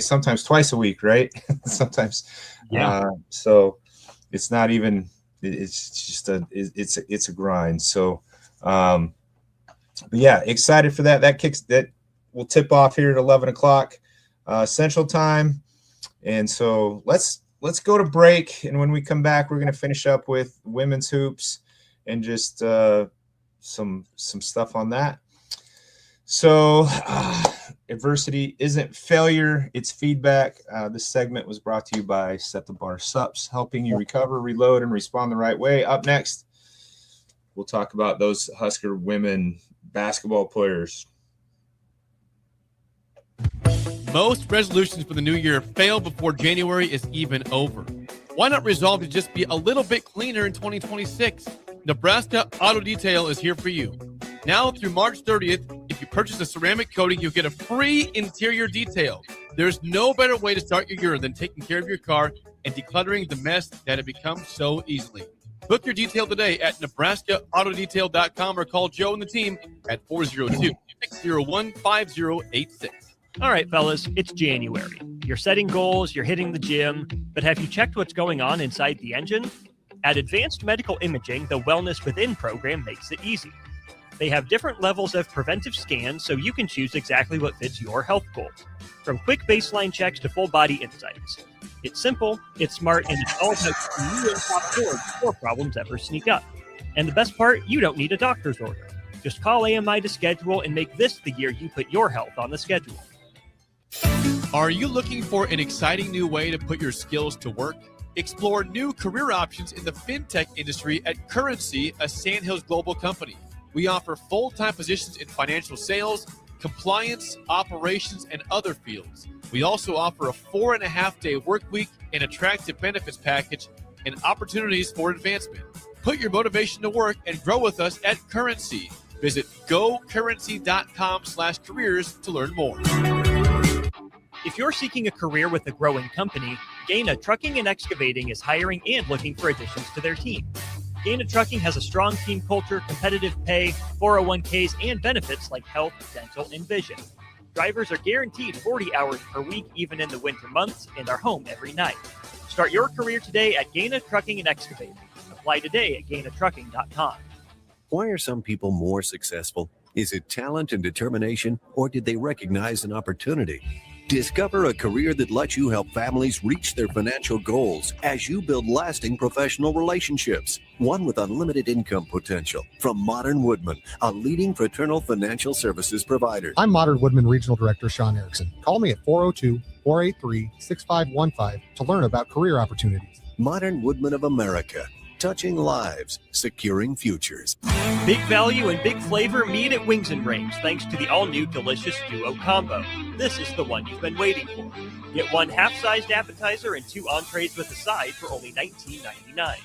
sometimes twice a week, right? Sometimes. Yeah. So it's not even, it's just it's a grind. So, but yeah, excited for that. That will tip off here at 11 o'clock Central Time. And so let's go to break, and when we come back, we're going to finish up with women's hoops and just some stuff on that. So adversity isn't failure, it's feedback. This segment was brought to you by Set the Bar Sups, helping you recover, reload, and respond the right way. Up next, we'll talk about those Husker women basketball players. Most resolutions for the new year fail before January is even over. Why not resolve to just be a little bit cleaner in 2026? Nebraska Auto Detail is here for you. Now through March 30th, if you purchase a ceramic coating, you'll get a free interior detail. There's no better way to start your year than taking care of your car and decluttering the mess that it becomes so easily. Book your detail today at NebraskaAutoDetail.com or call Joe and the team at 402-601-5086. All right, fellas, it's January. You're setting goals, you're hitting the gym, but have you checked what's going on inside the engine? At Advanced Medical Imaging, the Wellness Within program makes it easy. They have different levels of preventive scans so you can choose exactly what fits your health goals, from quick baseline checks to full body insights. It's simple, it's smart, and it's all about keeping you in top form before problems ever sneak up. And the best part, you don't need a doctor's order. Just call AMI to schedule and make this the year you put your health on the schedule. Are you looking for an exciting new way to put your skills to work? Explore new career options in the fintech industry at Currency, a Sandhills global company. We offer full-time positions in financial sales, compliance, operations, and other fields. We also offer a 4.5-day work week, an attractive benefits package, and opportunities for advancement. Put your motivation to work and grow with us at Currency. Visit gocurrency.com/careers to learn more. If you're seeking a career with a growing company, Gaina Trucking and Excavating is hiring and looking for additions to their team. Gaina Trucking has a strong team culture, competitive pay, 401ks, and benefits like health, dental, and vision. Drivers are guaranteed 40 hours per week, even in the winter months, and are home every night. Start your career today at Gaina Trucking and Excavating. Apply today at GainaTrucking.com. Why are some people more successful? Is it talent and determination, or did they recognize an opportunity? Discover a career that lets you help families reach their financial goals as you build lasting professional relationships, one with unlimited income potential. From Modern Woodman, a leading fraternal financial services provider. I'm Modern Woodman Regional Director Sean Erickson. Call me at 402-483-6515 to learn about career opportunities. Modern Woodman of America, touching lives, securing futures. Big value and big flavor meet at Wings and Rings thanks to the all-new delicious Duo Combo. This is the one you've been waiting for. Get one half-sized appetizer and 2 entrees with a side for only $19.99.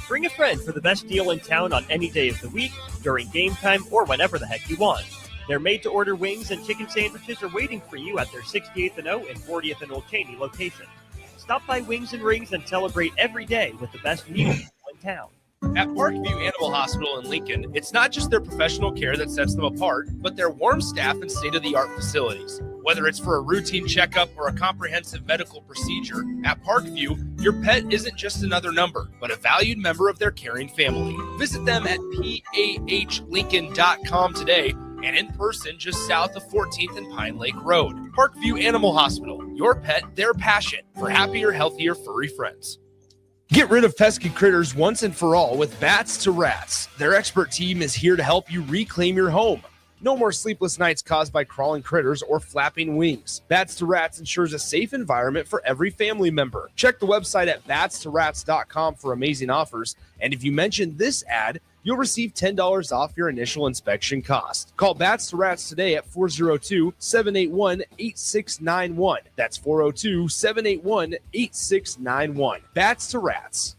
Bring a friend for the best deal in town on any day of the week, during game time, or whenever the heck you want. Their made-to-order wings and chicken sandwiches are waiting for you at their 68th and O and 40th and Old Cheney locations. Stop by Wings and Rings and celebrate every day with the best meal in town. At Parkview Animal Hospital in Lincoln, it's not just their professional care that sets them apart, but their warm staff and state-of-the-art facilities. Whether it's for a routine checkup or a comprehensive medical procedure, at Parkview, your pet isn't just another number, but a valued member of their caring family. Visit them at PAHLincoln.com today and in person just south of 14th and Pine Lake Road. Parkview Animal Hospital, your pet, their passion for happier, healthier, furry friends. Get rid of pesky critters once and for all with Bats to Rats. Their expert team is here to help you reclaim your home. No more sleepless nights caused by crawling critters or flapping wings. Bats to Rats ensures a safe environment for every family member. Check the website at batstoRats.com for amazing offers. And if you mention this ad, you'll receive $10 off your initial inspection cost. Call Bats to Rats today at 402-781-8691. That's 402-781-8691. Bats to Rats.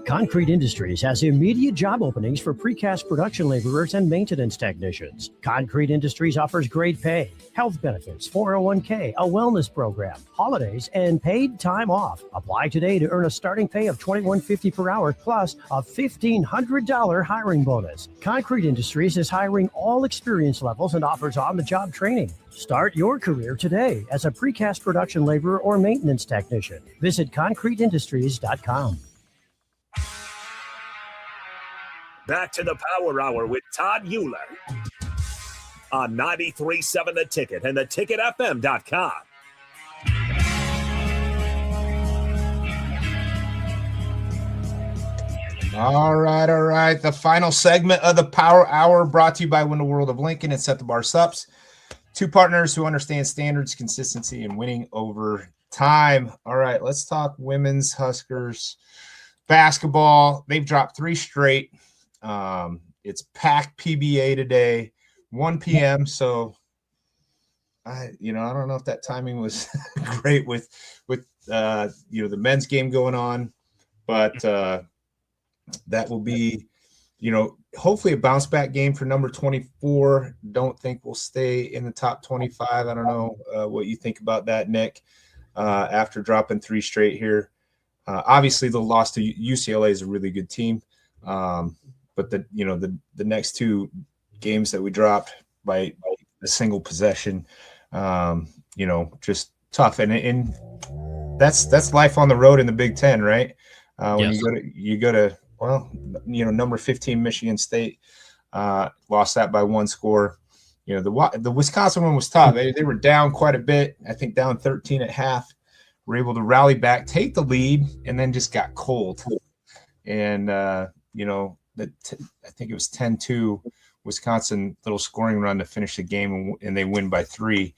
Concrete Industries has immediate job openings for precast production laborers and maintenance technicians. Concrete Industries offers great pay, health benefits, 401k, a wellness program, holidays, and paid time off. Apply today to earn a starting pay of $21.50 per hour plus a $1,500 hiring bonus. Concrete Industries is hiring all experience levels and offers on-the-job training. Start your career today as a precast production laborer or maintenance technician. Visit concreteindustries.com. Back to the Power Hour with Todd Uhlir on 93.7 The Ticket and theticketfm.com. All right. The final segment of the Power Hour brought to you by Win the World of Lincoln and Set the Bar Sups. Two partners who understand standards, consistency, and winning over time. All right, let's talk women's Huskers basketball. They've dropped 3 straight. It's packed PBA today, 1 p.m. So I don't know if that timing was great with the men's game going on, but that will be, hopefully a bounce back game for number 24. Don't think we'll stay in the top 25. I don't know what you think about that, Nick, after dropping 3 straight here. Obviously the loss to UCLA is a really good team. But the next 2 games that we dropped by a single possession, just tough. And that's life on the road in the Big Ten, right? When you go to number 15 Michigan State, lost that by 1 score. The Wisconsin one was tough. They were down quite a bit. I think down 13 at half. Were able to rally back, take the lead, and then just got cold. And I think it was 10-2 Wisconsin little scoring run to finish the game, and they win by 3.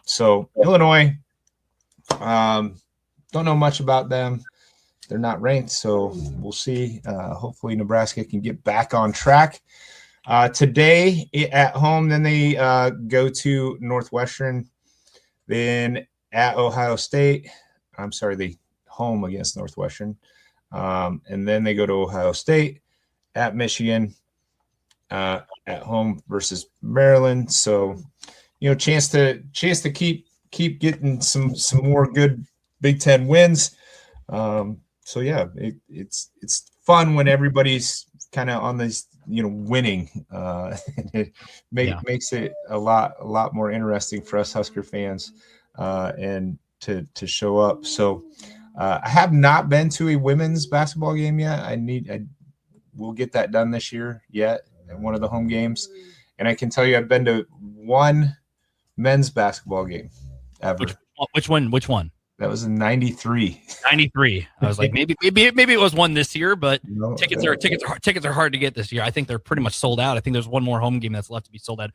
So Illinois, don't know much about them. They're not ranked, so we'll see. Hopefully Nebraska can get back on track. Today at home, then they go to Northwestern, then at Ohio State. They home against Northwestern. And then they go to Ohio State, at Michigan, at home versus Maryland. So, chance to keep getting some more good Big Ten wins. So yeah, it's fun when everybody's kind of on this, winning. It makes it a lot more interesting for us Husker fans, and to show up. So I have not been to a women's basketball game yet. We'll get that done this year yet at one of the home games. And I can tell you I've been to 1 men's basketball game ever. Which one? That was in 93. 93. I was like, maybe it was one this year, but tickets are hard to get this year. I think they're pretty much sold out. I think there's one more home game that's left to be sold out.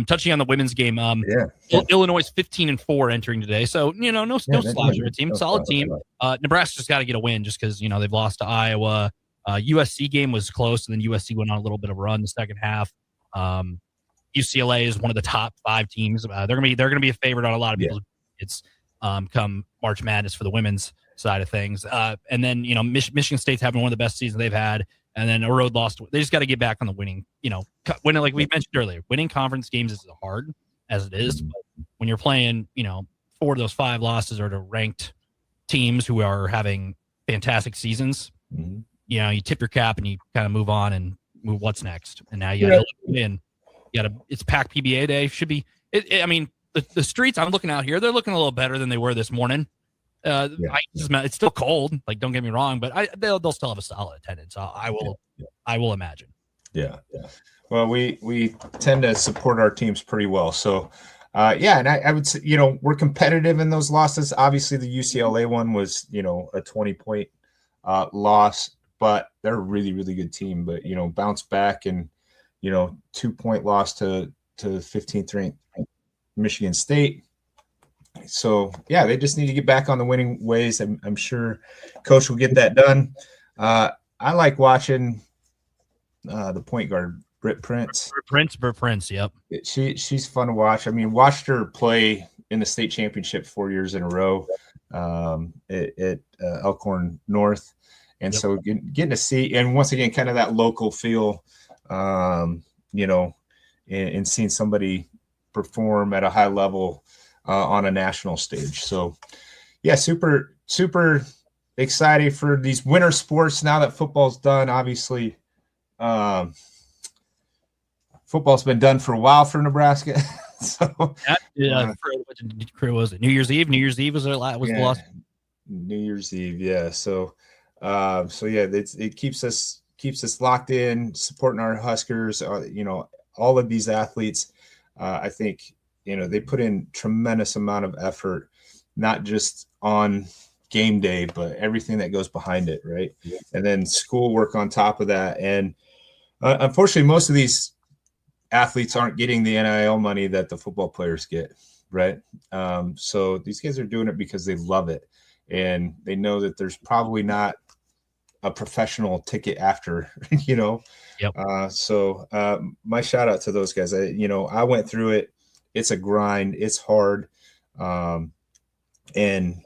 Touching on the women's game, Illinois is 15-4 entering today, so no sloucher team, solid team. Nebraska's got to get a win just because they've lost to Iowa. USC game was close, and then USC went on a little bit of a run the second half. UCLA is one of the top 5 teams. They're gonna be a favorite on a lot of people's it's come March Madness for the women's side of things. And then Michigan State's having one of the best seasons they've had. And then a road loss. They just got to get back on the winning. Winning, like we mentioned earlier, winning conference games is hard as it is. But when you're playing, 4 of those 5 losses are to ranked teams who are having fantastic seasons. Mm-hmm. You tip your cap and you kind of move on and move what's next. And now you got to win. It's packed PBA day. Should be. The streets. I'm looking out here. They're looking a little better than they were this morning. It's still cold. Like, don't get me wrong, but they'll still have a solid attendance. I will imagine. Yeah. Well, we tend to support our teams pretty well. So, and I would say, we're competitive in those losses. Obviously, the UCLA one was, a 20-point loss, but they're a really, really good team. But bounce back and 2-point loss to 15th ranked Michigan State. So yeah, they just need to get back on the winning ways. I'm sure Coach will get that done. I like watching the point guard, Britt Prince. Britt Prince, yep. She's fun to watch. I mean, watched her play in the state championship 4 years in a row at Elkhorn North. And so getting to see, and once again, kind of that local feel, and seeing somebody perform at a high level on a national stage. So yeah, super, super excited for these winter sports now that football's done. Obviously, football's been done for a while for Nebraska. So what was it? New Year's Eve? New Year's Eve was the last. New Year's Eve, yeah. So yeah, it keeps us locked in, supporting our Huskers. All of these athletes, I think, they put in tremendous amount of effort, not just on game day, but everything that goes behind it, right? Yeah. And then schoolwork on top of that. And unfortunately, most of these athletes aren't getting the NIL money that the football players get, right? So these guys are doing it because they love it, and they know that there's probably not a professional ticket after, Yep. So my shout out to those guys. I went through it. It's a grind. It's hard. And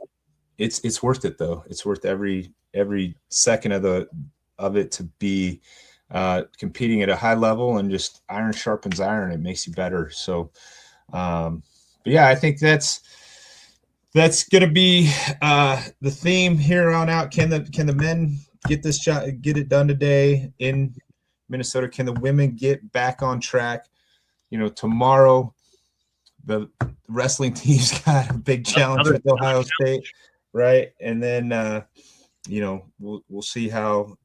it's worth it though. It's worth every second of it to be competing at a high level, and just iron sharpens iron. It makes you better. So, but yeah, I think that's going to be the theme here on out. Can the men get this shot, get it done today in Minnesota? Can the women get back on track? Tomorrow the wrestling team's got a big challenge with Ohio State, right? And then we'll see how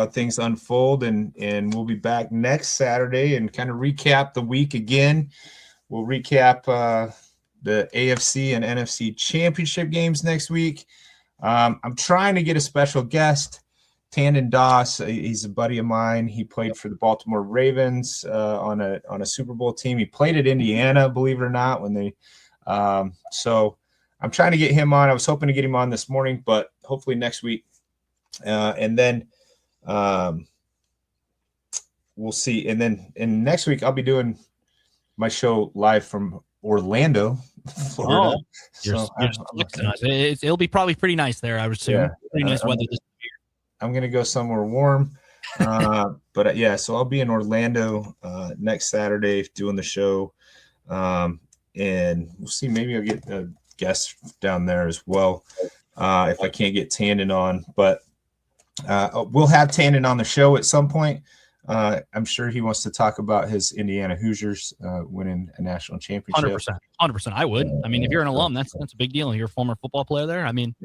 things unfold, and we'll be back next Saturday and kind of recap the week again. We'll recap the AFC and NFC championship games next week. I'm trying to get a special guest, Tandon Doss. He's a buddy of mine. He played for the Baltimore Ravens on a Super Bowl team. He played at Indiana, believe it or not, when they so I'm trying to get him on. I was hoping to get him on this morning, but hopefully next week. And then we'll see. And then next week I'll be doing my show live from Orlando, Florida. It'll be probably pretty nice there, I would assume. Yeah. Pretty nice weather this year. I'm gonna go somewhere warm. But yeah, so I'll be in Orlando next Saturday doing the show. And we'll see, maybe I'll get a guest down there as well if I can't get Tandon on. But we'll have Tandon on the show at some point. I'm sure he wants to talk about his Indiana Hoosiers winning a national championship. 100%. I would. I mean, if you're an alum, that's a big deal. You're a former football player there. I mean,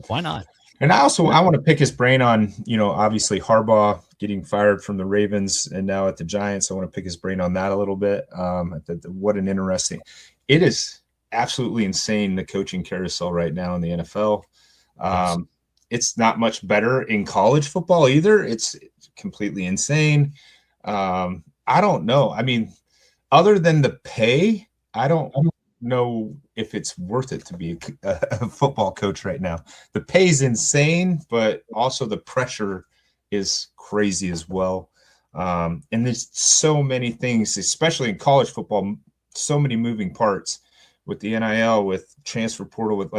why not? And I want to pick his brain on, obviously Harbaugh getting fired from the Ravens and now at the Giants. I want to pick his brain on that a little bit. What an interesting. It is absolutely insane, the coaching carousel right now in the NFL. It's not much better in college football either. It's completely insane. I don't know. I mean, other than the pay, I don't know if it's worth it to be a football coach right now. The pay is insane, but also the pressure is crazy as well. And there's so many things, especially in college football, so many moving parts with the NIL, with transfer portal, with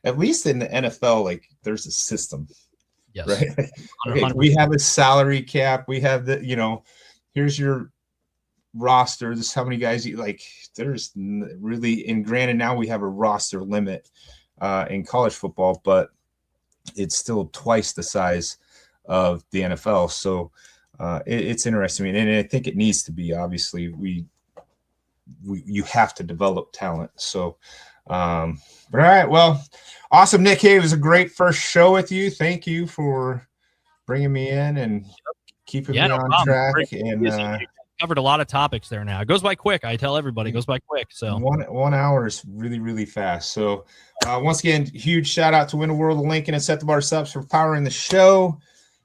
at least in the NFL, there's a system. Yes. Right. Okay, we have a salary cap. We have here's your roster. This is how many guys there's really, and granted now we have a roster limit in college football, but it's still twice the size of the NFL. So it's interesting. And I think it needs to be, obviously you have to develop talent. So, but all right, well, awesome, Nick. Hey, it was a great first show with you. Thank you for bringing me in and keeping me on track. And covered a lot of topics there now. It goes by quick. I tell everybody it goes by quick. So 1 hour is really, really fast. So once again, huge shout out to Win a World of Lincoln and Set the Bar Subs for powering the show.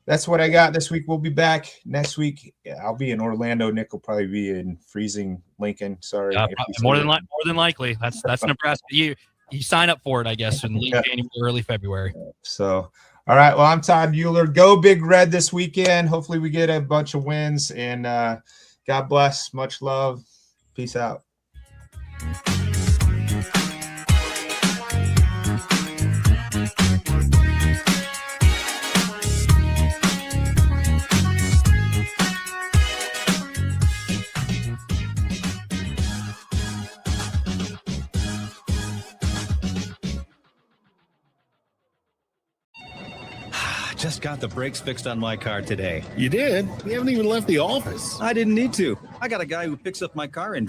that's what I got this week. We'll be back next week. I'll be in Orlando. Nick will probably be in freezing Lincoln. Sorry. More than likely. That's Nebraska. You sign up for it, I guess, in late January, early February. So, all right. Well, I'm Todd Uhlir. Go Big Red this weekend. Hopefully we get a bunch of wins, and God bless. Much love. Peace out. Just got the brakes fixed on my car today. You did? You haven't even left the office. I didn't need to. I got a guy who picks up my car and